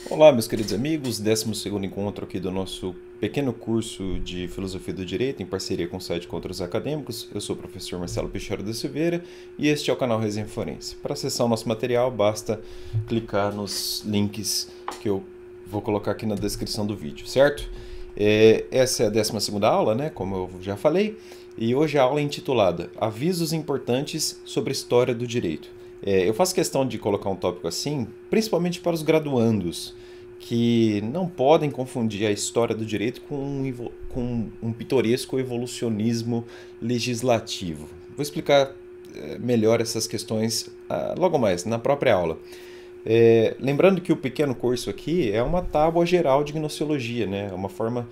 Olá, meus queridos amigos, 12º encontro aqui do nosso pequeno curso de Filosofia do Direito em parceria com o site Contra Acadêmicos. Eu sou o professor Marcelo Peixoto da Silveira e este é o canal Resenha Forense. Para acessar o nosso material, basta clicar nos links que eu vou colocar aqui na descrição do vídeo, certo? Essa é a 12ª aula, né, como eu já falei, e hoje a aula é intitulada Avisos Importantes sobre a História do Direito. Eu faço questão de colocar um tópico assim, principalmente para os graduandos, que não podem confundir a história do direito com um pitoresco evolucionismo legislativo. Vou explicar melhor essas questões logo mais, na própria aula. Lembrando que o pequeno curso aqui é uma tábua geral de gnoseologia, né? É uma forma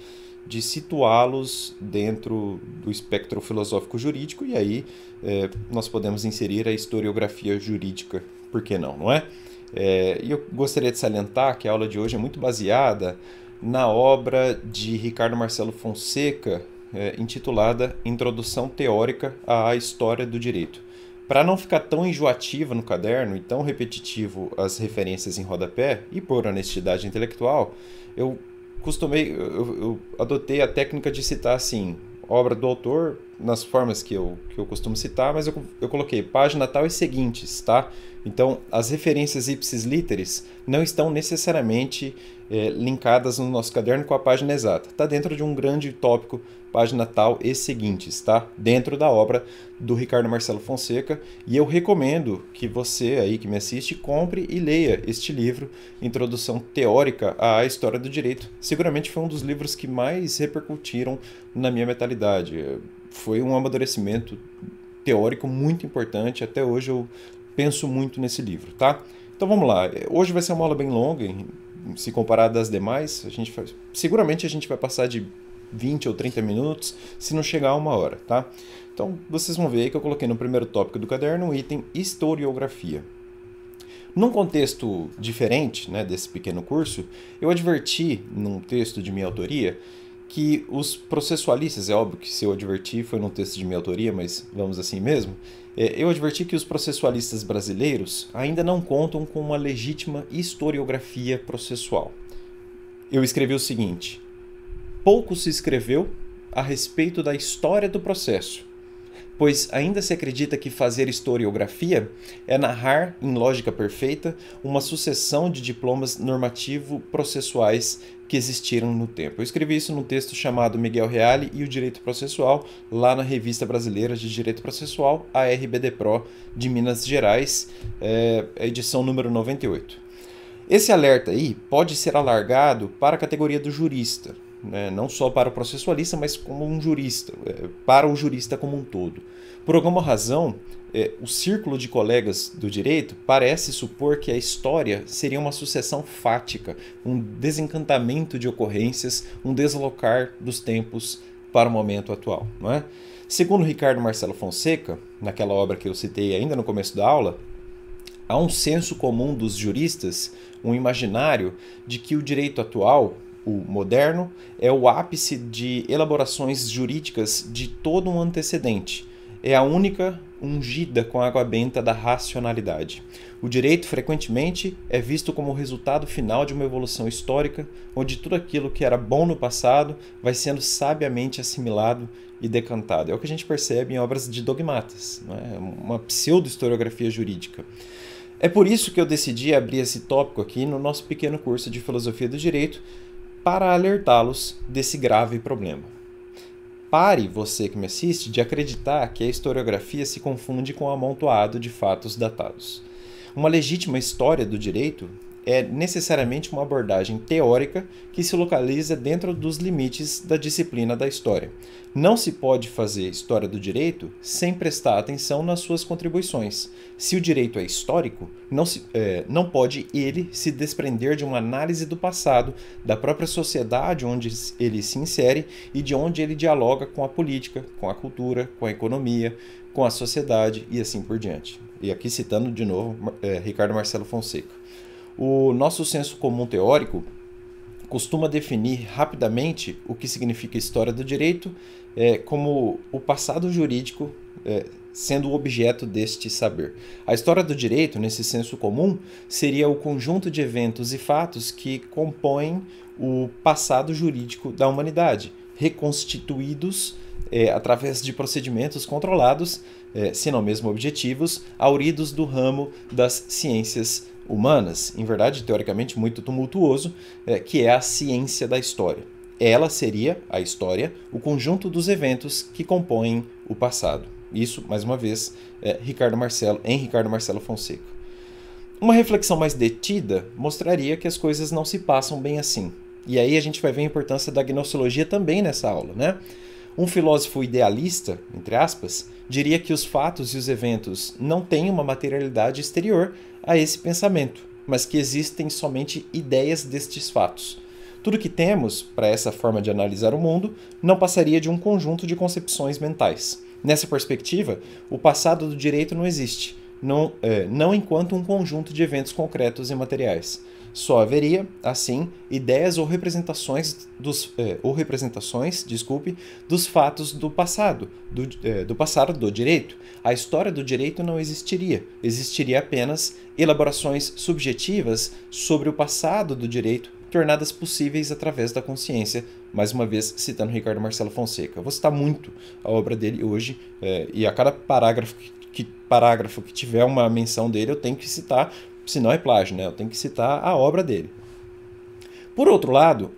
de situá-los dentro do espectro filosófico jurídico e aí nós podemos inserir a historiografia jurídica, por que não, não é? E eu gostaria de salientar que a aula de hoje é muito baseada na obra de Ricardo Marcelo Fonseca, intitulada Introdução Teórica à História do Direito. Para não ficar tão enjoativa no caderno e tão repetitivo as referências em rodapé, e por honestidade intelectual, eu adotei a técnica de citar assim, obra do autor, nas formas que eu costumo citar, mas eu coloquei página tal e seguintes, tá? Então, as referências ipsis literis não estão necessariamente linkadas no nosso caderno com a página exata. Está dentro de um grande tópico, página tal e seguintes, tá? Dentro da obra do Ricardo Marcelo Fonseca. E eu recomendo que você aí que me assiste compre e leia este livro, Introdução Teórica à História do Direito. Seguramente foi um dos livros que mais repercutiram na minha mentalidade. Foi um amadurecimento teórico muito importante. Até hoje eu penso muito nesse livro, tá? Então vamos lá. Hoje vai ser uma aula bem longa, se comparada às demais. Seguramente a gente vai passar de 20 ou 30 minutos, se não chegar a 1 hora, tá? Então vocês vão ver aí que eu coloquei no primeiro tópico do caderno o item historiografia. Num contexto diferente, né, desse pequeno curso, eu adverti, num texto de minha autoria, que os processualistas, é óbvio que se eu adverti foi num texto de minha autoria, mas vamos assim mesmo, eu adverti que os processualistas brasileiros ainda não contam com uma legítima historiografia processual. Eu escrevi o seguinte: pouco se escreveu a respeito da história do processo, pois ainda se acredita que fazer historiografia é narrar, em lógica perfeita, uma sucessão de diplomas normativo-processuais que existiram no tempo. Eu escrevi isso num texto chamado Miguel Reale e o Direito Processual, lá na Revista Brasileira de Direito Processual, a RBD-Pro de Minas Gerais, edição número 98. Esse alerta aí pode ser alargado para a categoria do jurista, né? Não só para o processualista, mas como um jurista, para o jurista como um todo. Por alguma razão, o círculo de colegas do direito parece supor que a história seria uma sucessão fática, um desencantamento de ocorrências, um deslocar dos tempos para o momento atual, não é? Segundo Ricardo Marcelo Fonseca, naquela obra que eu citei ainda no começo da aula, há um senso comum dos juristas, um imaginário de que o direito atual, o moderno, é o ápice de elaborações jurídicas de todo um antecedente. É a única ungida com a água benta da racionalidade. O direito, frequentemente, é visto como o resultado final de uma evolução histórica, onde tudo aquilo que era bom no passado vai sendo sabiamente assimilado e decantado. É o que a gente percebe em obras de dogmatas, não é? Uma pseudo-historiografia jurídica. É por isso que eu decidi abrir esse tópico aqui no nosso pequeno curso de Filosofia do Direito, para alertá-los desse grave problema. Pare, você que me assiste, de acreditar que a historiografia se confunde com o amontoado de fatos datados. Uma legítima história do direito é necessariamente uma abordagem teórica que se localiza dentro dos limites da disciplina da história. Não se pode fazer história do direito sem prestar atenção nas suas contribuições. Se o direito é histórico, não pode ele se desprender de uma análise do passado, da própria sociedade onde ele se insere e de onde ele dialoga com a política, com a cultura, com a economia, com a sociedade e assim por diante. E aqui citando de novo Ricardo Marcelo Fonseca. O nosso senso comum teórico costuma definir rapidamente o que significa história do direito como o passado jurídico sendo o objeto deste saber. A história do direito, nesse senso comum, seria o conjunto de eventos e fatos que compõem o passado jurídico da humanidade, reconstituídos através de procedimentos controlados, se não mesmo objetivos, auridos do ramo das ciências humanas, em verdade, teoricamente muito tumultuoso, que é a ciência da história. Ela seria, a história, o conjunto dos eventos que compõem o passado. Isso, mais uma vez, Ricardo Marcelo Fonseca. Uma reflexão mais detida mostraria que as coisas não se passam bem assim. E aí a gente vai ver a importância da gnoseologia também nessa aula, né? Um filósofo idealista, entre aspas, diria que os fatos e os eventos não têm uma materialidade exterior a esse pensamento, mas que existem somente ideias destes fatos. Tudo que temos para essa forma de analisar o mundo não passaria de um conjunto de concepções mentais. Nessa perspectiva, o passado do direito não existe, não enquanto um conjunto de eventos concretos e materiais. Só haveria, assim, ideias ou representações dos fatos do passado, do passado do direito. A história do direito não existiria. Existiria apenas elaborações subjetivas sobre o passado do direito, tornadas possíveis através da consciência, mais uma vez citando Ricardo Marcelo Fonseca. Eu vou citar muito a obra dele hoje, e a cada parágrafo que tiver uma menção dele eu tenho que citar, senão é plágio, né? Eu tenho que citar a obra dele. Por outro lado,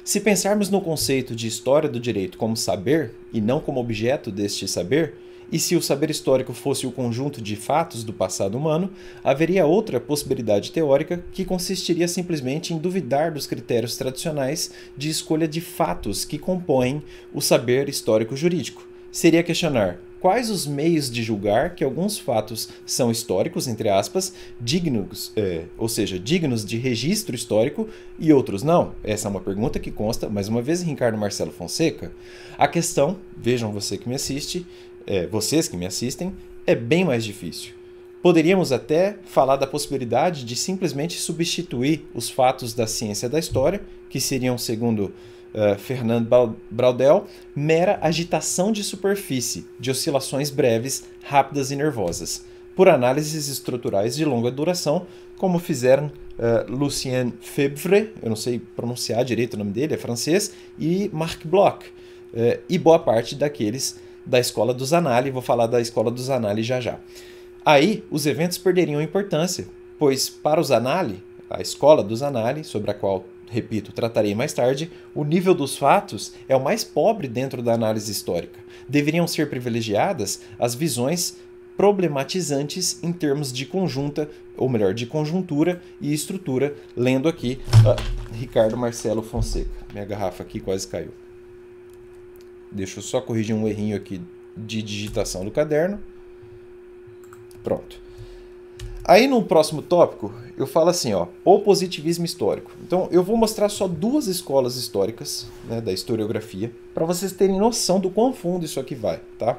se pensarmos no conceito de história do direito como saber e não como objeto deste saber, e se o saber histórico fosse o conjunto de fatos do passado humano, haveria outra possibilidade teórica que consistiria simplesmente em duvidar dos critérios tradicionais de escolha de fatos que compõem o saber histórico jurídico. Seria questionar quais os meios de julgar que alguns fatos são históricos, entre aspas, dignos de registro histórico e outros não? Essa é uma pergunta que consta, mais uma vez, em Ricardo Marcelo Fonseca. A questão, vejam vocês que me assistem, é bem mais difícil. Poderíamos até falar da possibilidade de simplesmente substituir os fatos da ciência da história, que seriam, segundo Fernando Braudel, mera agitação de superfície, de oscilações breves, rápidas e nervosas, por análises estruturais de longa duração, como fizeram Lucien Febvre, eu não sei pronunciar direito o nome dele, é francês, e Marc Bloch, e boa parte daqueles da escola dos Zanalli, vou falar da escola dos Zanalli já já. Aí, os eventos perderiam importância, pois para os Zanalli, a escola dos Zanalli, sobre a qual, repito, tratarei mais tarde, o nível dos fatos é o mais pobre dentro da análise histórica. Deveriam ser privilegiadas as visões problematizantes em termos de de conjuntura e estrutura, lendo aqui Ricardo Marcelo Fonseca. Minha garrafa aqui quase caiu. Deixa eu só corrigir um errinho aqui de digitação do caderno. Pronto. Aí no próximo tópico, eu falo assim, o positivismo histórico. Então eu vou mostrar só duas escolas históricas, né, da historiografia, para vocês terem noção do quão fundo isso aqui vai, tá?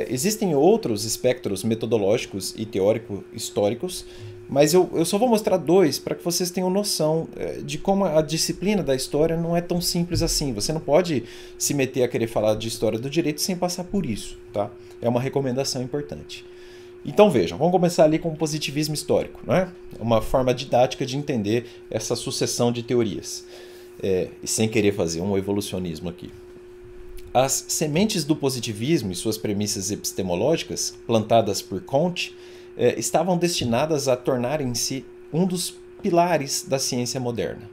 Existem outros espectros metodológicos e teórico-históricos, mas eu só vou mostrar dois para que vocês tenham noção de como a disciplina da história não é tão simples assim. Você não pode se meter a querer falar de história do direito sem passar por isso, tá? É uma recomendação importante. Então vejam, vamos começar ali com o positivismo histórico, não é? É uma forma didática de entender essa sucessão de teorias, e sem querer fazer um evolucionismo aqui. As sementes do positivismo e suas premissas epistemológicas, plantadas por Comte, estavam destinadas a tornarem-se um dos pilares da ciência moderna.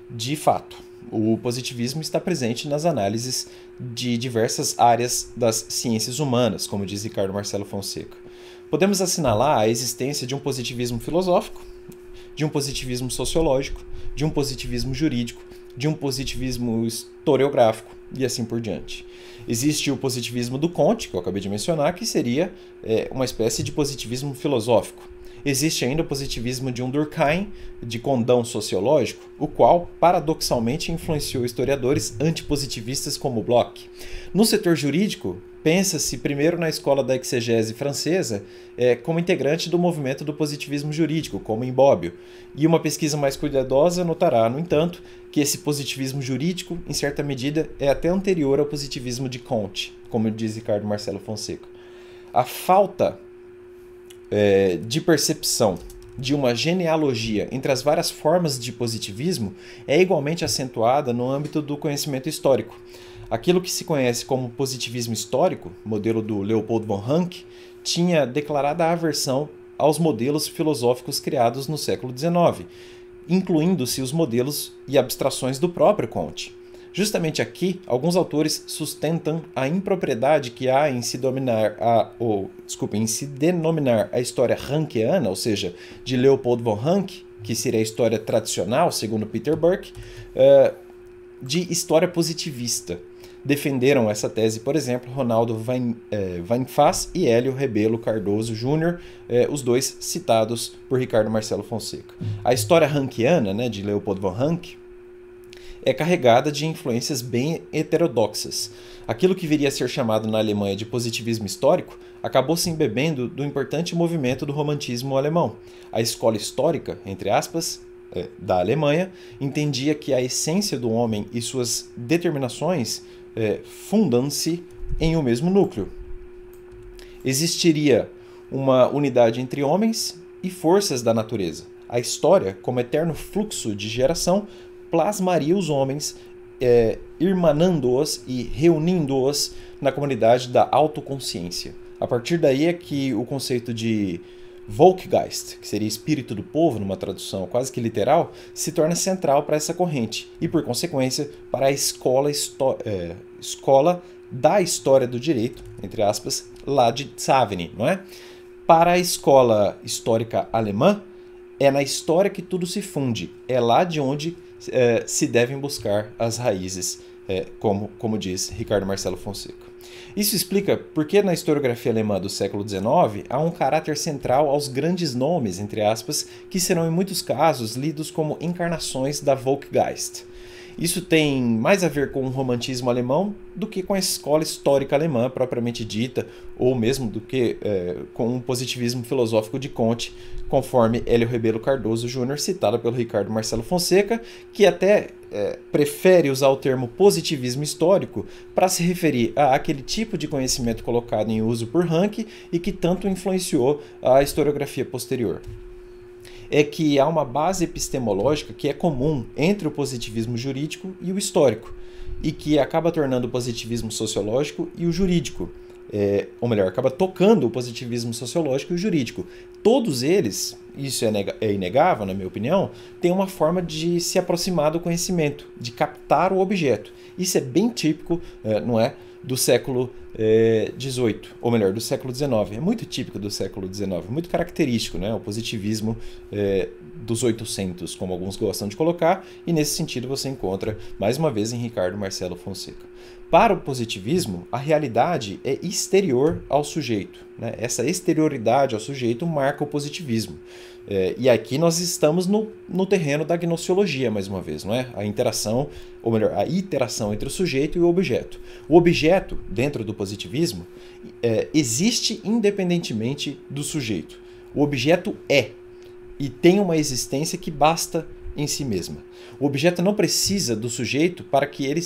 De fato, o positivismo está presente nas análises de diversas áreas das ciências humanas, como diz Ricardo Marcelo Fonseca. Podemos assinalar a existência de um positivismo filosófico, de um positivismo sociológico, de um positivismo jurídico, de um positivismo historiográfico e assim por diante. Existe o positivismo do Comte, que eu acabei de mencionar, que seria uma espécie de positivismo filosófico. Existe ainda o positivismo de Durkheim, de condão sociológico, o qual, paradoxalmente, influenciou historiadores antipositivistas como Bloch. No setor jurídico, pensa-se primeiro na escola da exegese francesa como integrante do movimento do positivismo jurídico, como em Bobbio. E uma pesquisa mais cuidadosa notará, no entanto, que esse positivismo jurídico, em certa medida, é até anterior ao positivismo de Comte, como diz Ricardo Marcelo Fonseca. A falta de percepção de uma genealogia entre as várias formas de positivismo é igualmente acentuada no âmbito do conhecimento histórico. Aquilo que se conhece como positivismo histórico, modelo do Leopold von Ranke, tinha declarada aversão aos modelos filosóficos criados no século XIX, incluindo-se os modelos e abstrações do próprio Comte. Justamente aqui, alguns autores sustentam a impropriedade que há em se denominar a história rankeana, ou seja, de Leopold von Ranke, que seria a história tradicional, segundo Peter Burke, de história positivista. Defenderam essa tese, por exemplo, Ronaldo Weinfass e Hélio Rebelo Cardoso Jr., os dois citados por Ricardo Marcelo Fonseca. A história rankeana, né, de Leopold von Ranke, é carregada de influências bem heterodoxas. Aquilo que viria a ser chamado na Alemanha de positivismo histórico acabou se embebendo do importante movimento do romantismo alemão. A escola histórica, entre aspas, da Alemanha, entendia que a essência do homem e suas determinações fundam-se em um mesmo núcleo. Existiria uma unidade entre homens e forças da natureza. A história, como eterno fluxo de geração, plasmaria os homens, irmanando-os e reunindo-os na comunidade da autoconsciência. A partir daí é que o conceito de Volksgeist, que seria espírito do povo, numa tradução quase que literal, se torna central para essa corrente e, por consequência, para a escola da história do direito, entre aspas, lá de Savigny, não é? Para a escola histórica alemã, é na história que tudo se funde, é lá de onde se devem buscar as raízes, como diz Ricardo Marcelo Fonseca. Isso explica por que na historiografia alemã do século XIX há um caráter central aos grandes nomes, entre aspas, que serão em muitos casos lidos como encarnações da Volksgeist. Isso tem mais a ver com o romantismo alemão do que com a escola histórica alemã propriamente dita, ou mesmo do que com o positivismo filosófico de Comte, conforme Hélio Rebelo Cardoso Jr., citado pelo Ricardo Marcelo Fonseca, que até prefere usar o termo positivismo histórico para se referir a aquele tipo de conhecimento colocado em uso por Ranke e que tanto influenciou a historiografia posterior. É que há uma base epistemológica que é comum entre o positivismo jurídico e o histórico, e que acaba tornando o positivismo sociológico e o jurídico, ou melhor, acaba tocando o positivismo sociológico e o jurídico. Todos eles, isso é inegável, na minha opinião, têm uma forma de se aproximar do conhecimento, de captar o objeto. Isso é bem típico, não é, do século XVIII, ou melhor, do século XIX. É muito típico do século XIX, muito característico, né? O positivismo dos 800, como alguns gostam de colocar, e nesse sentido você encontra, mais uma vez, em Ricardo Marcelo Fonseca. Para o positivismo, a realidade é exterior ao sujeito, né? Essa exterioridade ao sujeito marca o positivismo. E aqui nós estamos no terreno da gnoseologia, mais uma vez, não é? A interação, ou melhor, a iteração entre o sujeito e o objeto. O objeto, dentro do positivismo, existe independentemente do sujeito. O objeto é, e tem uma existência que basta em si mesma. O objeto não precisa do sujeito para que ele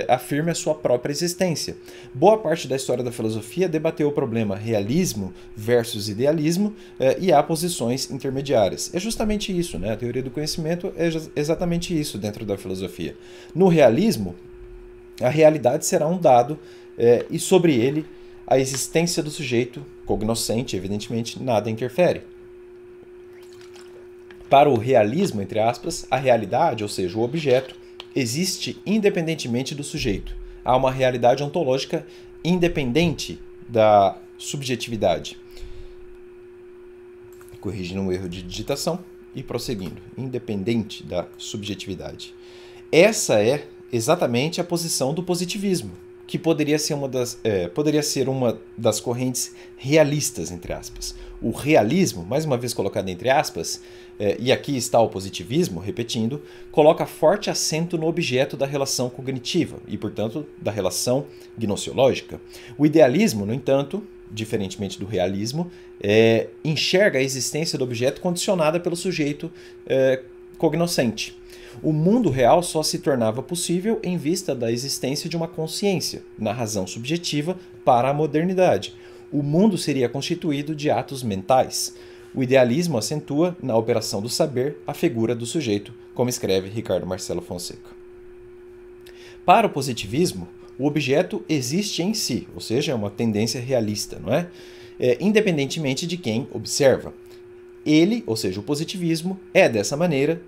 afirme a sua própria existência. Boa parte da história da filosofia debateu o problema realismo versus idealismo e há posições intermediárias. É justamente isso, né? A teoria do conhecimento é exatamente isso dentro da filosofia. No realismo, a realidade será um dado e sobre ele a existência do sujeito, cognoscente, evidentemente, nada interfere. Para o realismo, entre aspas, a realidade, ou seja, o objeto, existe independentemente do sujeito. Há uma realidade ontológica independente da subjetividade. Corrigindo um erro de digitação e prosseguindo. Independente da subjetividade. Essa é exatamente a posição do positivismo, que poderia ser uma das correntes realistas, entre aspas. O realismo, mais uma vez colocado entre aspas, e aqui está o positivismo, repetindo, coloca forte acento no objeto da relação cognitiva e, portanto, da relação gnoseológica. O idealismo, no entanto, diferentemente do realismo, enxerga a existência do objeto condicionada pelo sujeito cognoscente. O mundo real só se tornava possível em vista da existência de uma consciência, na razão subjetiva, para a modernidade. O mundo seria constituído de atos mentais. O idealismo acentua, na operação do saber, a figura do sujeito, como escreve Ricardo Marcelo Fonseca. Para o positivismo, o objeto existe em si, ou seja, é uma tendência realista, não é? Independentemente de quem observa. Ele, ou seja, o positivismo, é dessa maneira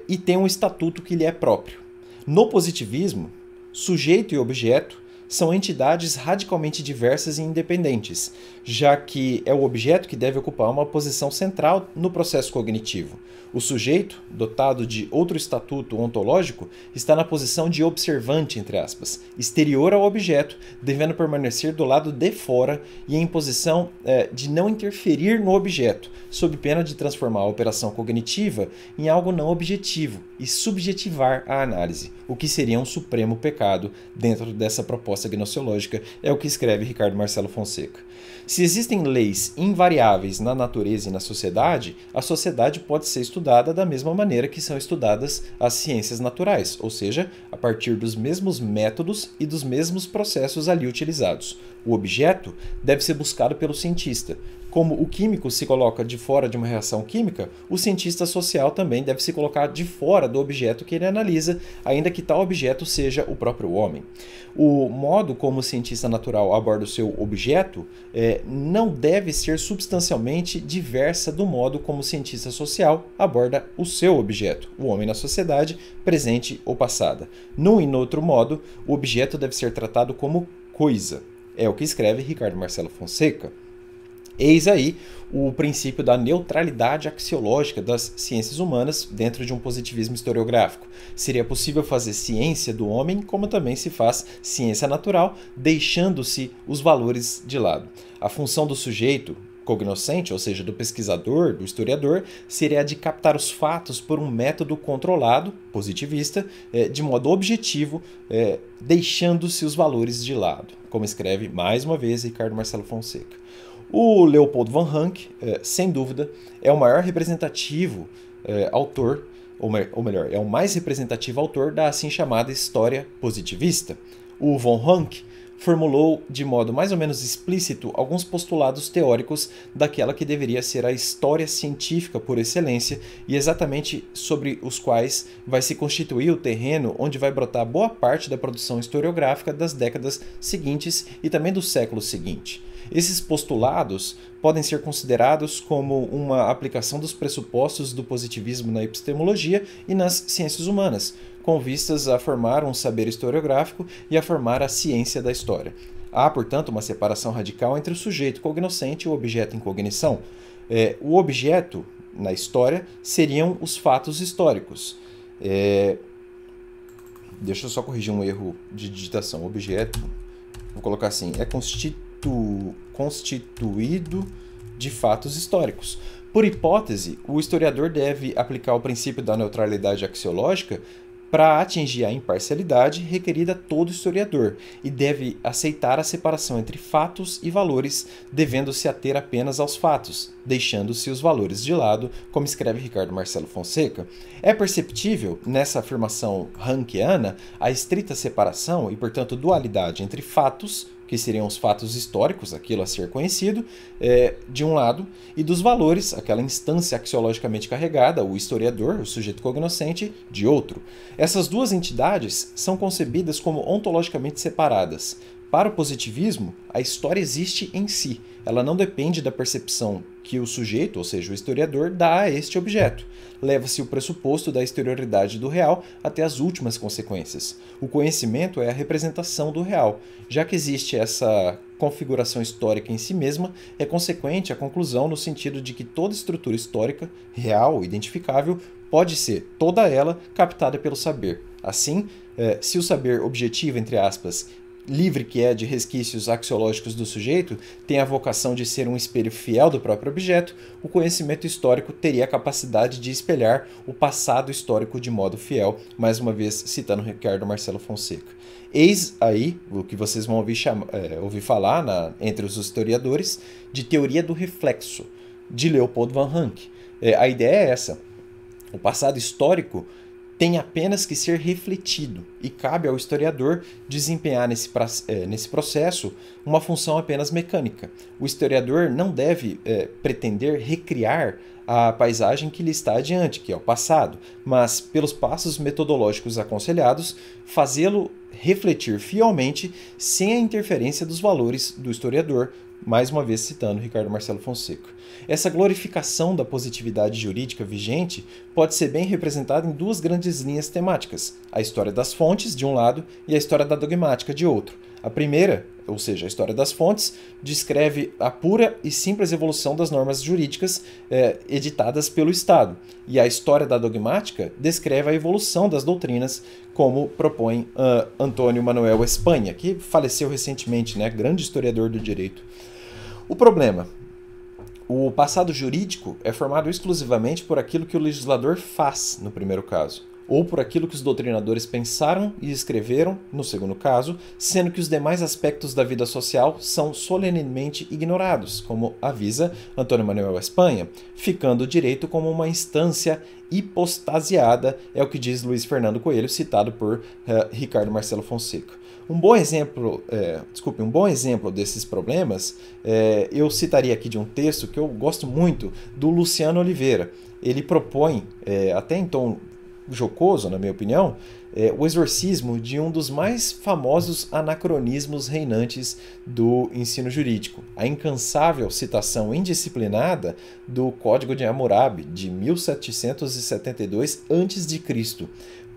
e tem um estatuto que lhe é próprio. No positivismo, sujeito e objeto são entidades radicalmente diversas e independentes, já que é o objeto que deve ocupar uma posição central no processo cognitivo. O sujeito, dotado de outro estatuto ontológico, está na posição de observante, entre aspas, exterior ao objeto, devendo permanecer do lado de fora e em posição de não interferir no objeto, sob pena de transformar a operação cognitiva em algo não objetivo e subjetivar a análise, o que seria um supremo pecado dentro dessa proposta gnoseológica, é o que escreve Ricardo Marcelo Fonseca. Se existem leis invariáveis na natureza e na sociedade, a sociedade pode ser estudada da mesma maneira que são estudadas as ciências naturais, ou seja, a partir dos mesmos métodos e dos mesmos processos ali utilizados. O objeto deve ser buscado pelo cientista. Como o químico se coloca de fora de uma reação química, o cientista social também deve se colocar de fora do objeto que ele analisa, ainda que tal objeto seja o próprio homem. O modo como o cientista natural aborda o seu objeto não deve ser substancialmente diversa do modo como o cientista social aborda o seu objeto, o homem na sociedade, presente ou passada. Num e no outro modo, o objeto deve ser tratado como coisa. É o que escreve Ricardo Marcelo Fonseca. Eis aí o princípio da neutralidade axiológica das ciências humanas dentro de um positivismo historiográfico. Seria possível fazer ciência do homem, como também se faz ciência natural, deixando-se os valores de lado. A função do sujeito cognoscente, ou seja, do pesquisador, do historiador, seria a de captar os fatos por um método controlado, positivista, de modo objetivo, deixando-se os valores de lado, como escreve mais uma vez Ricardo Marcelo Fonseca. O Leopold von Ranke, sem dúvida, é o maior representativo autor, ou melhor, é o mais representativo autor da assim chamada história positivista. O von Ranke formulou de modo mais ou menos explícito alguns postulados teóricos daquela que deveria ser a história científica por excelência e exatamente sobre os quais vai se constituir o terreno onde vai brotar boa parte da produção historiográfica das décadas seguintes e também do século seguinte. Esses postulados podem ser considerados como uma aplicação dos pressupostos do positivismo na epistemologia e nas ciências humanas, com vistas a formar um saber historiográfico e a formar a ciência da história. Há, portanto, uma separação radical entre o sujeito cognoscente e o objeto em cognição. O objeto, na história, seriam os fatos históricos. Deixa eu só corrigir um erro de digitação. Objeto, vou colocar assim, é constituído de fatos históricos. Por hipótese, o historiador deve aplicar o princípio da neutralidade axiológica para atingir a imparcialidade requerida a todo historiador e deve aceitar a separação entre fatos e valores, devendo-se ater apenas aos fatos, deixando-se os valores de lado, como escreve Ricardo Marcelo Fonseca. É perceptível, nessa afirmação rankiana, a estrita separação e, portanto, dualidade entre fatos, que seriam os fatos históricos, aquilo a ser conhecido, de um lado, e dos valores, aquela instância axiologicamente carregada, o historiador, o sujeito cognoscente, de outro. Essas duas entidades são concebidas como ontologicamente separadas. Para o positivismo, a história existe em si, ela não depende da percepção que o sujeito, ou seja, o historiador, dá a este objeto. Leva-se o pressuposto da exterioridade do real até as últimas consequências. O conhecimento é a representação do real. Já que existe essa configuração histórica em si mesma, é consequente a conclusão no sentido de que toda estrutura histórica, real, identificável, pode ser, toda ela, captada pelo saber. Assim, se o saber objetivo, entre aspas, livre que é de resquícios axiológicos do sujeito, tem a vocação de ser um espelho fiel do próprio objeto, o conhecimento histórico teria a capacidade de espelhar o passado histórico de modo fiel, mais uma vez citando Ricardo Marcelo Fonseca. Eis aí o que vocês vão ouvir falar entre os historiadores de teoria do reflexo, de Leopold van Ranke. A ideia é essa: o passado histórico tem apenas que ser refletido e cabe ao historiador desempenhar nesse processo uma função apenas mecânica. O historiador não deve pretender recriar a paisagem que lhe está adiante, que é o passado, mas, pelos passos metodológicos aconselhados, fazê-lo refletir fielmente sem a interferência dos valores do historiador, mais uma vez citando Ricardo Marcelo Fonseca. Essa glorificação da positividade jurídica vigente pode ser bem representada em duas grandes linhas temáticas: a história das fontes, de um lado, e a história da dogmática, de outro. A primeira, ou seja, a história das fontes, descreve a pura e simples evolução das normas jurídicas editadas pelo Estado, e a história da dogmática descreve a evolução das doutrinas, como propõe Antônio Manuel Espanha, que faleceu recentemente, né, grande historiador do direito. O problema: o passado jurídico é formado exclusivamente por aquilo que o legislador faz, no primeiro caso, ou por aquilo que os doutrinadores pensaram e escreveram, no segundo caso, sendo que os demais aspectos da vida social são solenemente ignorados, como avisa Antônio Manuel Espanha, ficando o direito como uma instância hipostasiada, é o que diz Luiz Fernando Coelho, citado por Ricardo Marcelo Fonseca. Um bom exemplo desses problemas, eu citaria aqui de um texto que eu gosto muito, do Luciano Oliveira. Ele propõe, até em tom jocoso, na minha opinião, o exorcismo de um dos mais famosos anacronismos reinantes do ensino jurídico, a incansável citação indisciplinada do Código de Hammurabi, de 1772 a.C.,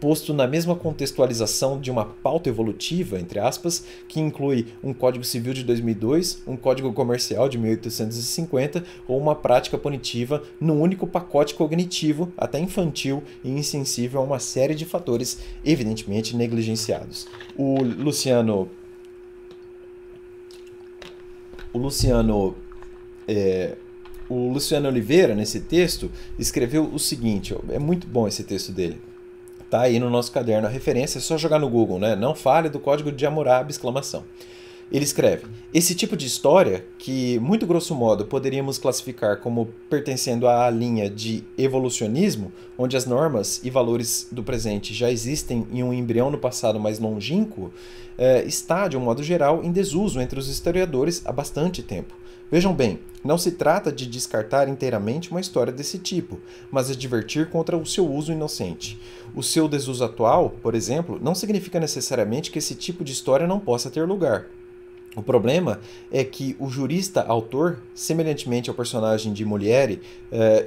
posto na mesma contextualização de uma pauta evolutiva, entre aspas, que inclui um Código Civil de 2002, um Código Comercial de 1850 ou uma prática punitiva num único pacote cognitivo, até infantil e insensível a uma série de fatores evidentemente negligenciados. O Luciano Oliveira, nesse texto, escreveu o seguinte, é muito bom esse texto dele. Tá aí no nosso caderno a referência, é só jogar no Google, né? Não fale do Código de Hammurabi, exclamação. Ele escreve: esse tipo de história, que muito grosso modo poderíamos classificar como pertencendo à linha de evolucionismo, onde as normas e valores do presente já existem em um embrião no passado mais longínquo, está, de um modo geral, em desuso entre os historiadores há bastante tempo. Vejam bem, não se trata de descartar inteiramente uma história desse tipo, mas advertir contra o seu uso inocente. O seu desuso atual, por exemplo, não significa necessariamente que esse tipo de história não possa ter lugar. O problema é que o jurista-autor, semelhantemente ao personagem de Molière,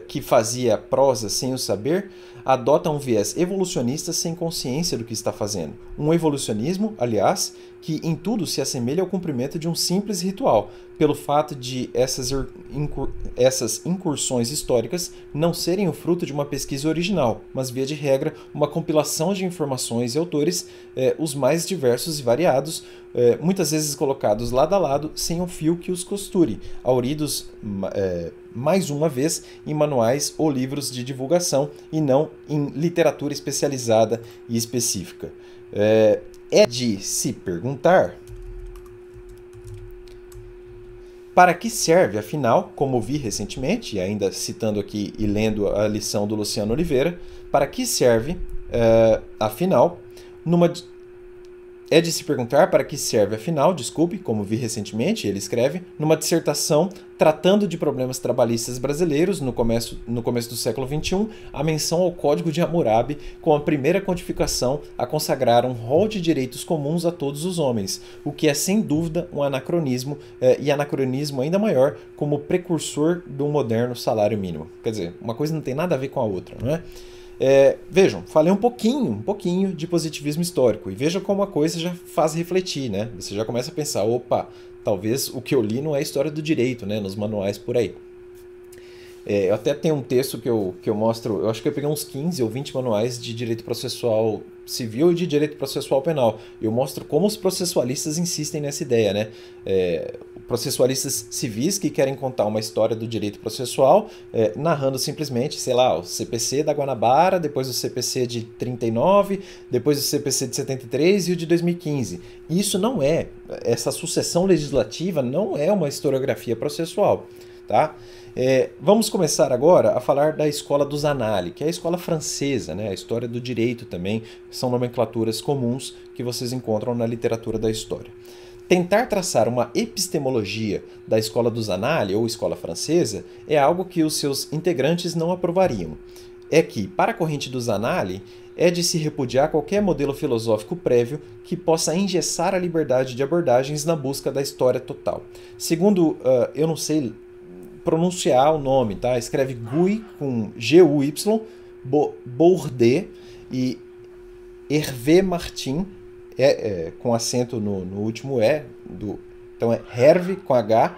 que fazia prosa sem o saber, adota um viés evolucionista sem consciência do que está fazendo. Um evolucionismo, aliás, que em tudo se assemelha ao cumprimento de um simples ritual, pelo fato de essas incursões históricas não serem o fruto de uma pesquisa original, mas, via de regra, uma compilação de informações e autores, os mais diversos e variados, muitas vezes colocados lado a lado, sem um fio que os costure, hauridos, mais uma vez, em manuais ou livros de divulgação e não em literatura especializada e específica. É de se perguntar para que serve, afinal, como vi recentemente, e ainda citando aqui e lendo a lição do Luciano Oliveira, para que serve, afinal, como vi recentemente, ele escreve, numa dissertação tratando de problemas trabalhistas brasileiros no começo do século XXI, a menção ao Código de Hammurabi com a primeira codificação a consagrar um rol de direitos comuns a todos os homens, o que é sem dúvida um anacronismo, e anacronismo ainda maior como precursor do moderno salário mínimo. Quer dizer, uma coisa não tem nada a ver com a outra, não é? Vejam, falei um pouquinho de positivismo histórico, e vejam como a coisa já faz refletir, né? Você já começa a pensar, opa, talvez o que eu li não é história do direito, né? Nos manuais por aí. Eu até tenho um texto que eu mostro, eu acho que eu peguei uns 15 ou 20 manuais de direito processual civil e de direito processual penal. Eu mostro como os processualistas insistem nessa ideia, né? Processualistas civis que querem contar uma história do direito processual, narrando simplesmente, sei lá, o CPC da Guanabara, depois o CPC de 39, depois o CPC de 73 e o de 2015. Isso não é, essa sucessão legislativa não é uma historiografia processual, tá? Vamos começar agora a falar da escola dos Annales, que é a escola francesa, né? A história do direito também, são nomenclaturas comuns que vocês encontram na literatura da história. Tentar traçar uma epistemologia da escola dos Annales, ou escola francesa, é algo que os seus integrantes não aprovariam. É que, para a corrente dos Annales, é de se repudiar qualquer modelo filosófico prévio que possa engessar a liberdade de abordagens na busca da história total. Segundo, eu não sei pronunciar o nome, tá? Escreve Guy com G-U-Y, Bourdet e Hervé Martin, com acento no último E, então é Hervé com H.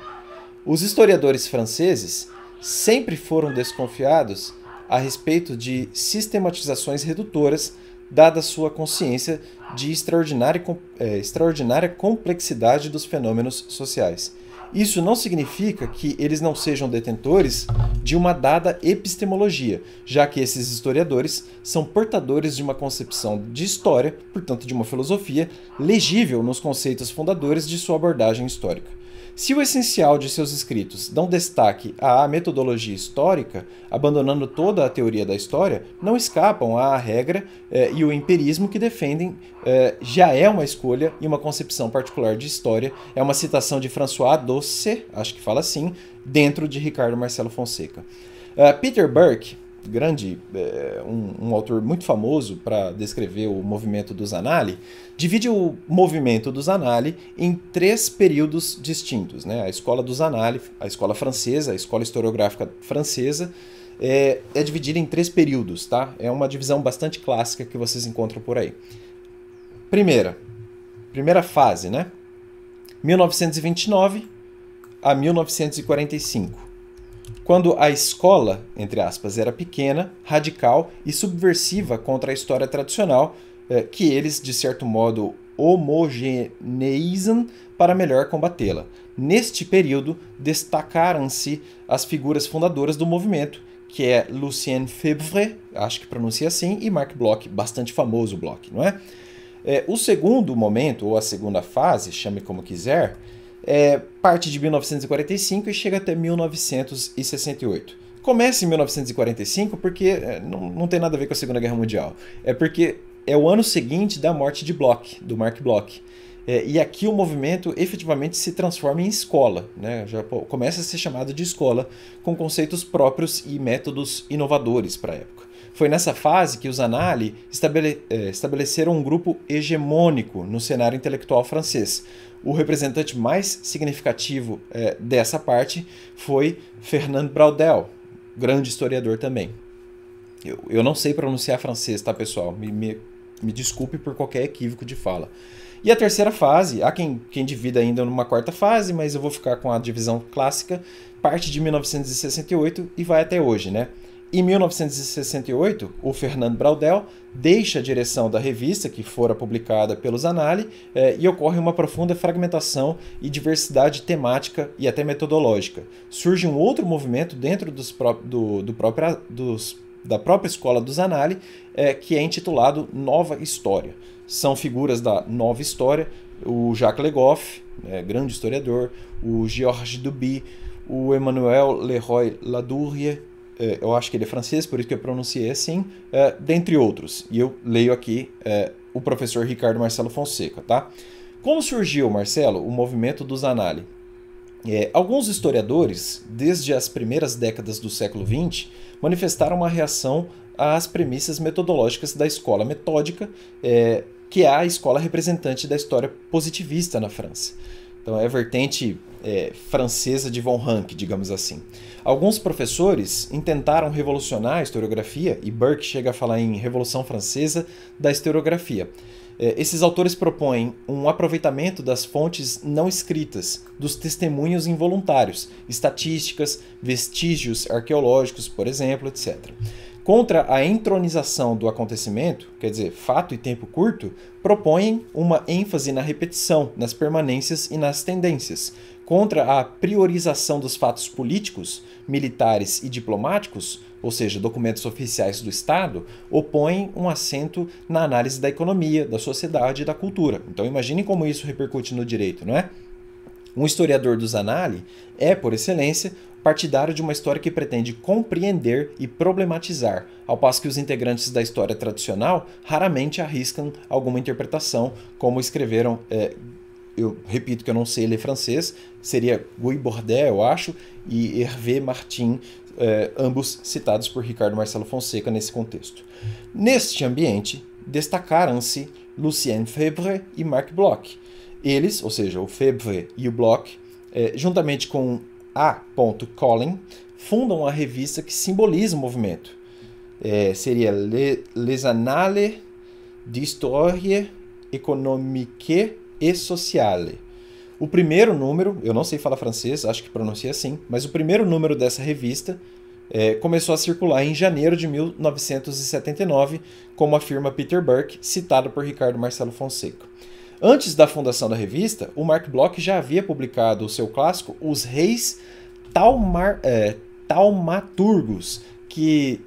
Os historiadores franceses sempre foram desconfiados a respeito de sistematizações redutoras, dada sua consciência de extraordinária complexidade dos fenômenos sociais. Isso não significa que eles não sejam detentores de uma dada epistemologia, já que esses historiadores são portadores de uma concepção de história, portanto de uma filosofia, legível nos conceitos fundadores de sua abordagem histórica. Se o essencial de seus escritos dão destaque à metodologia histórica, abandonando toda a teoria da história, não escapam à regra e o empirismo que defendem já é uma escolha e uma concepção particular de história. É uma citação de François Dosse, acho que fala assim, dentro de Ricardo Marcelo Fonseca. Peter Burke, um autor muito famoso para descrever o movimento dos Annales, divide o movimento dos Annales em 3 períodos distintos, né? A escola dos Annales, a escola francesa, a escola historiográfica francesa, é dividida em 3 períodos, tá? É uma divisão bastante clássica que vocês encontram por aí. Primeira fase, né? 1929 a 1945. Quando a escola, entre aspas, era pequena, radical e subversiva contra a história tradicional, que eles, de certo modo, homogeneizam para melhor combatê-la. Neste período, destacaram-se as figuras fundadoras do movimento, que é Lucien Febvre, acho que pronuncia assim, e Marc Bloch, bastante famoso Bloch, não é? O segundo momento, ou a segunda fase, chame como quiser, parte de 1945 e chega até 1968. Começa em 1945 porque não tem nada a ver com a Segunda Guerra Mundial. É porque é o ano seguinte da morte de Bloch, do Marc Bloch. E aqui o movimento efetivamente se transforma em escola, né? Já começa a ser chamado de escola, com conceitos próprios e métodos inovadores para a época. Foi nessa fase que os Annales estabeleceram um grupo hegemônico no cenário intelectual francês. O representante mais significativo dessa parte foi Fernand Braudel, grande historiador também. Eu não sei pronunciar francês, tá, pessoal? Me desculpe por qualquer equívoco de fala. E a terceira fase, há quem divida ainda numa quarta fase, mas eu vou ficar com a divisão clássica, parte de 1968 e vai até hoje, né? Em 1968, o Fernand Braudel deixa a direção da revista, que fora publicada pelos Annales, e ocorre uma profunda fragmentação e diversidade temática e até metodológica. Surge um outro movimento dentro da própria escola dos Annales, que é intitulado Nova História. São figuras da Nova História, o Jacques Le Goff, grande historiador, o Georges Duby, o Emmanuel Leroy Ladurie, eu acho que ele é francês, por isso que eu pronunciei assim, dentre outros. E eu leio aqui o professor Ricardo Marcelo Fonseca, tá? Como surgiu, Marcelo, o movimento dos Annales? Alguns historiadores, desde as primeiras décadas do século XX, manifestaram uma reação às premissas metodológicas da escola metódica, que é a escola representante da história positivista na França. Então é a vertente francesa de von Ranke, digamos assim. Alguns professores intentaram revolucionar a historiografia, e Burke chega a falar em Revolução Francesa da historiografia. Esses autores propõem um aproveitamento das fontes não escritas, dos testemunhos involuntários, estatísticas, vestígios arqueológicos, por exemplo, etc. Contra a entronização do acontecimento, quer dizer, fato e tempo curto, propõem uma ênfase na repetição, nas permanências e nas tendências. Contra a priorização dos fatos políticos, militares e diplomáticos, ou seja, documentos oficiais do Estado, opõem um acento na análise da economia, da sociedade e da cultura. Então imaginem como isso repercute no direito, não é? Um historiador dos Annales é, por excelência, partidário de uma história que pretende compreender e problematizar, ao passo que os integrantes da história tradicional raramente arriscam alguma interpretação, como escreveram, eu repito que eu não sei ler francês, seria Guy Bordet, eu acho, e Hervé Martin, ambos citados por Ricardo Marcelo Fonseca nesse contexto. Neste ambiente, destacaram-se Lucien Febvre e Marc Bloch. Eles, ou seja, o Febvre e o Bloch, juntamente com A. Collin, fundam a revista que simboliza o movimento. Seria Les Annales d'Histoire économique et sociale. O primeiro número, eu não sei falar francês, acho que pronuncia assim, mas o primeiro número dessa revista começou a circular em janeiro de 1979, como afirma Peter Burke, citado por Ricardo Marcelo Fonseca. Antes da fundação da revista, o Marc Bloch já havia publicado o seu clássico Os Reis Taumaturgos, que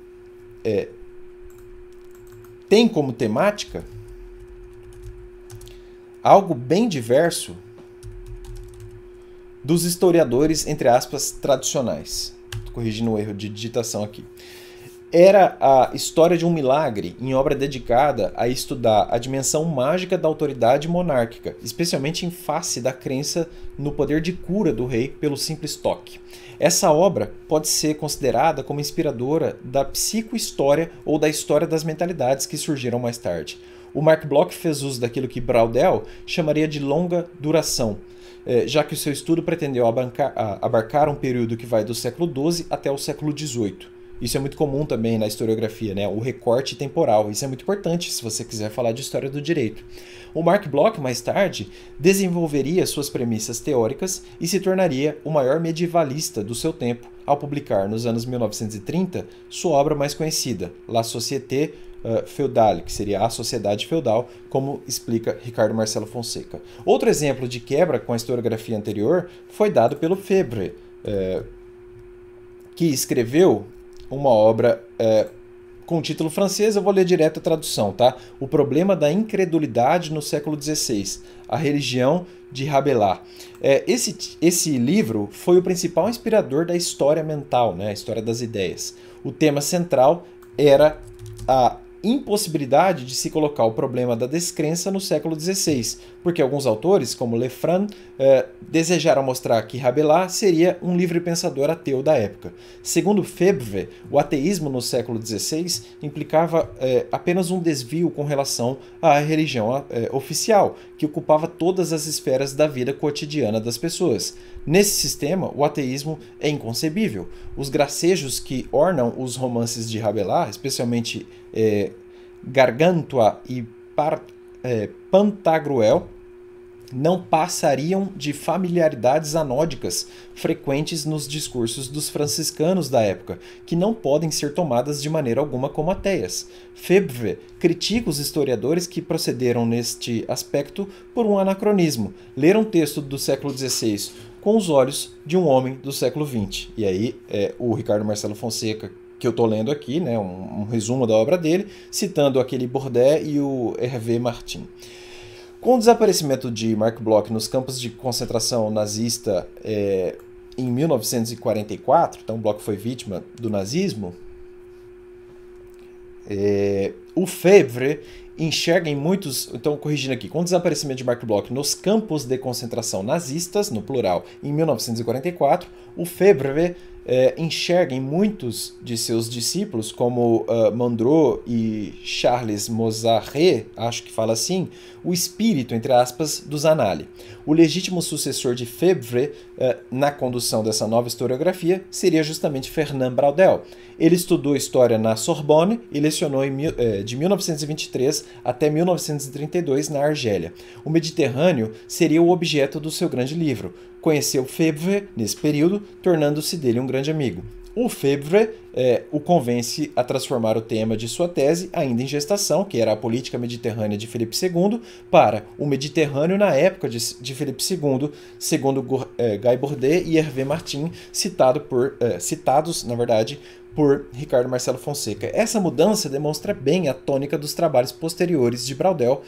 tem como temática algo bem diverso dos historiadores, entre aspas, tradicionais. Estou corrigindo o erro de digitação aqui. Era a história de um milagre em obra dedicada a estudar a dimensão mágica da autoridade monárquica, especialmente em face da crença no poder de cura do rei pelo simples toque. Essa obra pode ser considerada como inspiradora da psicohistória ou da história das mentalidades que surgiram mais tarde. O Marc Bloch fez uso daquilo que Braudel chamaria de longa duração, já que o seu estudo pretendeu abarcar um período que vai do século XII até o século XVIII. Isso é muito comum também na historiografia, né? O recorte temporal. Isso é muito importante se você quiser falar de história do direito. O Marc Bloch, mais tarde, desenvolveria suas premissas teóricas e se tornaria o maior medievalista do seu tempo, ao publicar, nos anos 1930, sua obra mais conhecida, La Société Feudale, que seria a Sociedade Feudal, como explica Ricardo Marcelo Fonseca. Outro exemplo de quebra com a historiografia anterior foi dado pelo Febvre, que escreveu uma obra com título francês, eu vou ler direto a tradução, tá? O problema da incredulidade no século XVI, a religião de Rabelais. Esse livro foi o principal inspirador da história mental, né? A história das ideias. O tema central era a impossibilidade de se colocar o problema da descrença no século XVI, porque alguns autores, como Lefranc, desejaram mostrar que Rabelais seria um livre pensador ateu da época. Segundo Febvre, o ateísmo no século XVI implicava apenas um desvio com relação à religião oficial, que ocupava todas as esferas da vida cotidiana das pessoas. Nesse sistema, o ateísmo é inconcebível. Os gracejos que ornam os romances de Rabelais, especialmente Gargantua e Pantagruel, não passariam de familiaridades anódicas frequentes nos discursos dos franciscanos da época, que não podem ser tomadas de maneira alguma como ateias. Febvre critica os historiadores que procederam neste aspecto por um anacronismo, leram um texto do século XVI com os olhos de um homem do século XX. E aí o Ricardo Marcelo Fonseca, que eu estou lendo aqui, né, um resumo da obra dele, citando aquele Bordet e o Hervé Martin. Com o desaparecimento de Marc Bloch nos campos de concentração nazista em 1944, então Bloch foi vítima do nazismo, o Febvre enxerga em muitos... Então, corrigindo aqui, com o desaparecimento de Marc Bloch nos campos de concentração nazistas, no plural, em 1944, o Febvre enxerga em muitos de seus discípulos, como Mandrot e Charles Mozart, acho que fala assim, o espírito, entre aspas, dos Annales. O legítimo sucessor de Febvre na condução dessa nova historiografia seria justamente Fernand Braudel. Ele estudou história na Sorbonne e lecionou de 1923 até 1932 na Argélia. O Mediterrâneo seria o objeto do seu grande livro. Conheceu Febvre nesse período, tornando-se dele um grande amigo. O Febvre o convence a transformar o tema de sua tese, ainda em gestação, que era a política mediterrânea de Filipe II, para o Mediterrâneo na época de Filipe II, segundo Guy Bourdet e Hervé Martin, citados, na verdade, por Ricardo Marcelo Fonseca. Essa mudança demonstra bem a tônica dos trabalhos posteriores de Braudel,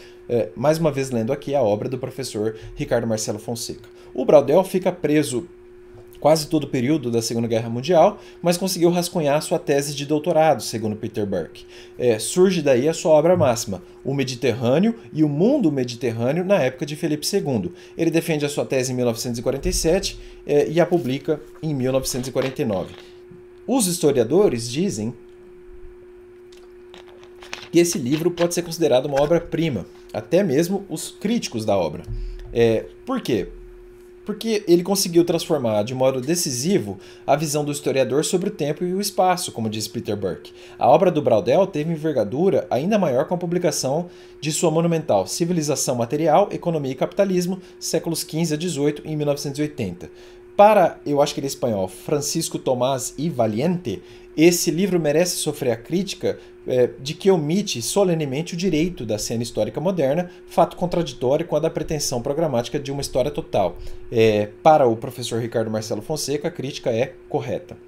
mais uma vez lendo aqui a obra do professor Ricardo Marcelo Fonseca. O Braudel fica preso quase todo o período da Segunda Guerra Mundial, mas conseguiu rascunhar sua tese de doutorado, segundo Peter Burke. Surge daí a sua obra máxima, O Mediterrâneo e o Mundo Mediterrâneo na época de Felipe II. Ele defende a sua tese em 1947 e a publica em 1949. Os historiadores dizem que esse livro pode ser considerado uma obra-prima, até mesmo os críticos da obra. Por quê? Porque ele conseguiu transformar de modo decisivo a visão do historiador sobre o tempo e o espaço, como diz Peter Burke. A obra do Braudel teve envergadura ainda maior com a publicação de sua monumental Civilização Material, Economia e Capitalismo, séculos XV a XVIII, em 1980. Para, eu acho que ele é espanhol, Francisco Tomás y Valiente, esse livro merece sofrer a crítica de que omite solenemente o direito da cena histórica moderna, fato contraditório com a da pretensão programática de uma história total. Para o professor Ricardo Marcelo Fonseca, a crítica é correta.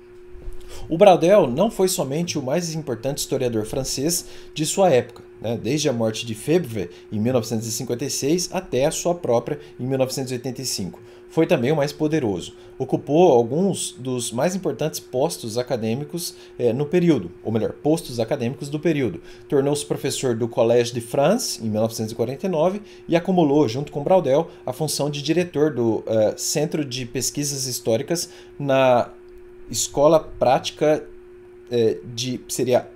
O Braudel não foi somente o mais importante historiador francês de sua época, desde a morte de Febvre, em 1956, até a sua própria, em 1985. Foi também o mais poderoso. Ocupou alguns dos mais importantes postos acadêmicos no período, ou melhor, postos acadêmicos do período. Tornou-se professor do Collège de France, em 1949, e acumulou, junto com Braudel, a função de diretor do Centro de Pesquisas Históricas na Escola Prática seria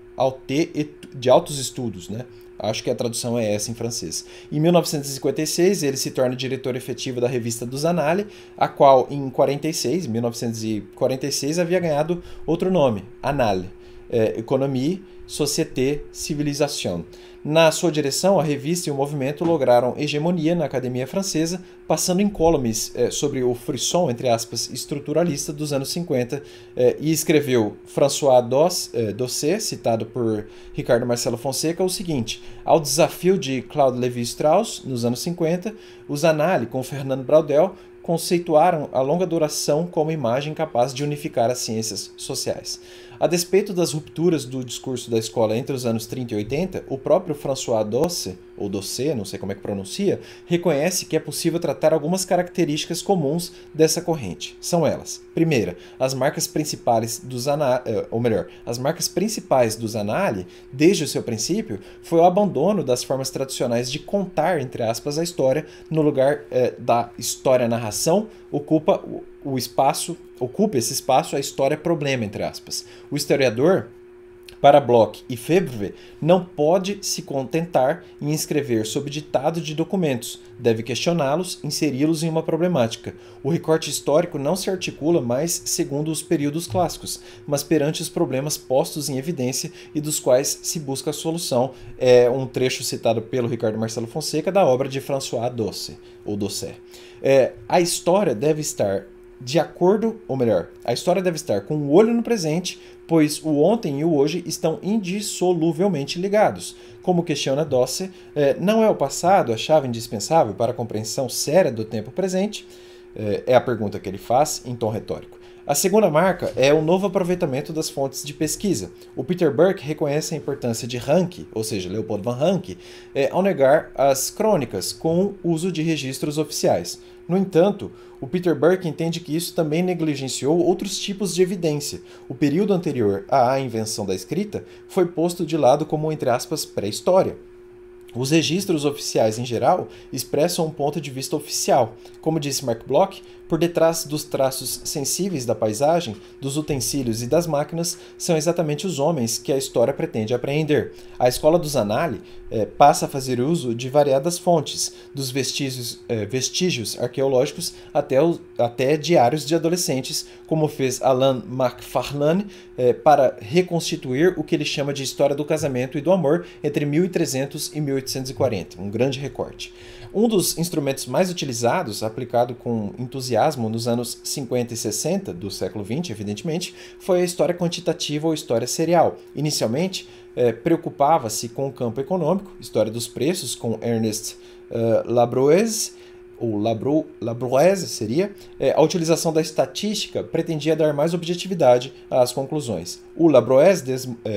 de Altos Estudos, Acho que a tradução é essa em francês. Em 1956, ele se torna diretor efetivo da revista dos Annales, a qual em 1946 havia ganhado outro nome, Annales, Économie, Société, Civilisation. Na sua direção, a revista e o movimento lograram hegemonia na academia francesa, passando incólumes sobre o frisson, entre aspas, estruturalista dos anos 50, e escreveu François Dosset, citado por Ricardo Marcelo Fonseca, o seguinte: ao desafio de Claude Lévi-Strauss, nos anos 50, os Annales, com Fernand Braudel, conceituaram a longa duração como imagem capaz de unificar as ciências sociais. A despeito das rupturas do discurso da escola entre os anos 30 e 80, o próprio François Dosset, ou Dosset, não sei como é que pronuncia, reconhece que é possível tratar algumas características comuns dessa corrente. São elas: primeira, as marcas principais dos Annales, desde o seu princípio, foi o abandono das formas tradicionais de contar, entre aspas, a história. No lugar da história-narração, ocupa esse espaço a história-problema, entre aspas. O historiador, para Bloch e Febvre, não pode se contentar em escrever sob ditado de documentos, deve questioná-los, inseri-los em uma problemática. O recorte histórico não se articula mais segundo os períodos clássicos, mas perante os problemas postos em evidência e dos quais se busca a solução. É um trecho citado pelo Ricardo Marcelo Fonseca da obra de François Dosset, ou Dosset. A história deve estar a história deve estar com o olho no presente, pois o ontem e o hoje estão indissoluvelmente ligados. Como questiona Dosset, não é o passado a chave indispensável para a compreensão séria do tempo presente? É a pergunta que ele faz em tom retórico. A segunda marca é o novo aproveitamento das fontes de pesquisa. O Peter Burke reconhece a importância de Ranke, ou seja, Leopold van Ranke, ao negar as crônicas com uso de registros oficiais. No entanto, o Peter Burke entende que isso também negligenciou outros tipos de evidência. O período anterior à invenção da escrita foi posto de lado como, entre aspas, pré-história. Os registros oficiais, em geral, expressam um ponto de vista oficial. Como disse Mark Bloch, Por detrás dos traços sensíveis da paisagem, dos utensílios e das máquinas, são exatamente os homens que a história pretende apreender. A escola do Zanalli passa a fazer uso de variadas fontes, dos vestígios arqueológicos até diários de adolescentes, como fez Alan MacFarlane, para reconstituir o que ele chama de história do casamento e do amor entre 1300 e 1840, um grande recorte. Um dos instrumentos mais utilizados, aplicado com entusiasmo nos anos 50 e 60 do século XX, evidentemente, foi a história quantitativa ou história serial. Inicialmente, preocupava-se com o campo econômico, história dos preços, com Ernest Labrousse, ou Labrousse seria, a utilização da estatística pretendia dar mais objetividade às conclusões. O Labrousse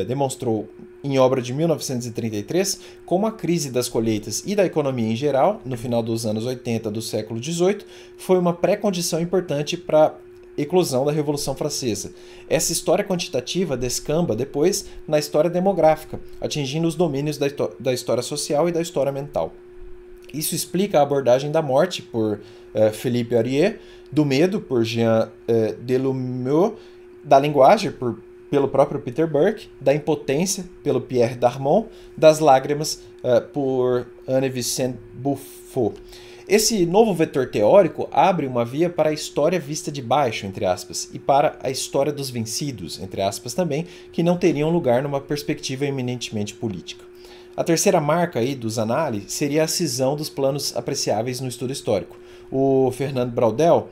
demonstrou em obra de 1933 como a crise das colheitas e da economia em geral, no final dos anos 80 do século XVIII, foi uma pré-condição importante para a eclosão da Revolução Francesa. Essa história quantitativa descamba depois na história demográfica, atingindo os domínios da história social e da história mental. Isso explica a abordagem da morte por Philippe Arié, do medo por Jean Delumeau, da linguagem pelo próprio Peter Burke, da impotência pelo Pierre Darmon, das lágrimas por Anne-Vicente Buffo. Esse novo vetor teórico abre uma via para a história vista de baixo, entre aspas, e para a história dos vencidos, entre aspas também, que não teriam lugar numa perspectiva eminentemente política. A terceira marca aí do Zanalli seria a cisão dos planos apreciáveis no estudo histórico. O Fernand Braudel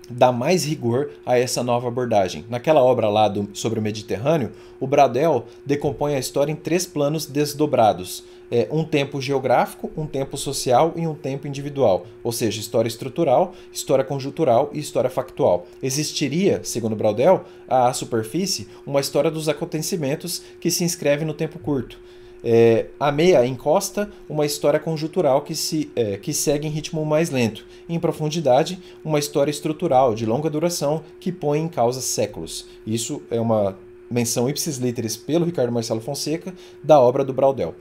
dá mais rigor a essa nova abordagem. Naquela obra lá sobre o Mediterrâneo, o Braudel decompõe a história em 3 planos desdobrados. Um tempo geográfico, um tempo social e um tempo individual, ou seja, história estrutural, história conjuntural e história factual. Existiria, segundo Braudel, à superfície, uma história dos acontecimentos que se inscreve no tempo curto. A meia encosta, uma história conjuntural que segue em ritmo mais lento. Em profundidade, uma história estrutural de longa duração que põe em causa séculos. Isso é uma menção ipsis literis pelo Ricardo Marcelo Fonseca da obra do Braudel.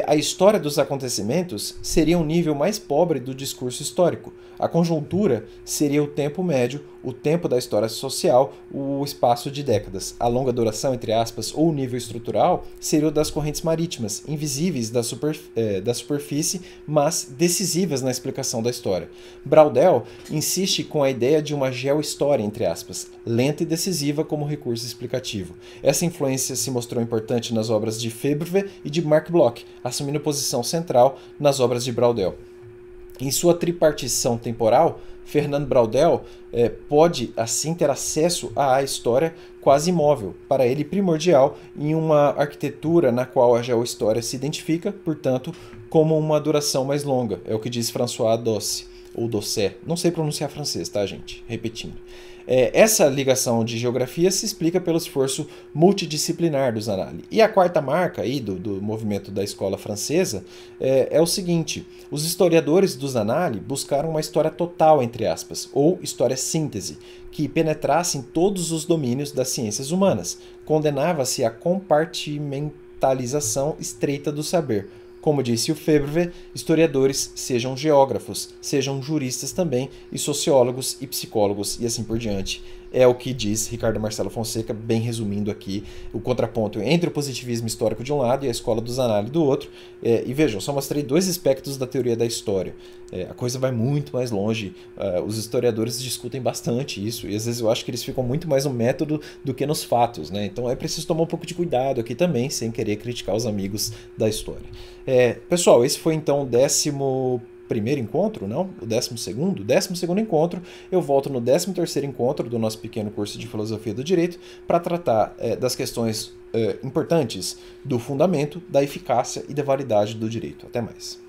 A história dos acontecimentos seria um nível mais pobre do discurso histórico. A conjuntura seria o tempo médio, o tempo da história social, o espaço de décadas. A longa duração, entre aspas, ou o nível estrutural, seria o das correntes marítimas, invisíveis da superfície, mas decisivas na explicação da história. Braudel insiste com a ideia de uma geohistória, entre aspas, lenta e decisiva como recurso explicativo. Essa influência se mostrou importante nas obras de Febvre e de Marc Bloch, assumindo posição central nas obras de Braudel. Em sua tripartição temporal, Fernand Braudel pode, assim, ter acesso à história quase imóvel, para ele primordial, em uma arquitetura na qual a geohistória se identifica, portanto, como uma duração mais longa. É o que diz François Dosse, ou Dosset. Não sei pronunciar francês, tá, gente? Repetindo. Essa ligação de geografia se explica pelo esforço multidisciplinar do Zanalli. E a quarta marca aí do movimento da escola francesa é o seguinte: os historiadores do Zanalli buscaram uma história total, entre aspas, ou história síntese, que penetrasse em todos os domínios das ciências humanas. Condenava-se à compartimentalização estreita do saber. Como disse o Febvre, historiadores sejam geógrafos, sejam juristas também, e sociólogos e psicólogos, e assim por diante. É o que diz Ricardo Marcelo Fonseca, bem resumindo aqui o contraponto entre o positivismo histórico de um lado e a escola do Zanalli do outro. E vejam, só mostrei 2 aspectos da teoria da história. A coisa vai muito mais longe, os historiadores discutem bastante isso, e às vezes eu acho que eles ficam muito mais no método do que nos fatos, né? Então é preciso tomar um pouco de cuidado aqui também, sem querer criticar os amigos da história. Pessoal, esse foi então o 11º encontro, não? O 12º? 12º encontro. Eu volto no 13º encontro do nosso pequeno curso de Filosofia do Direito para tratar das questões importantes do fundamento, da eficácia e da validade do direito. Até mais.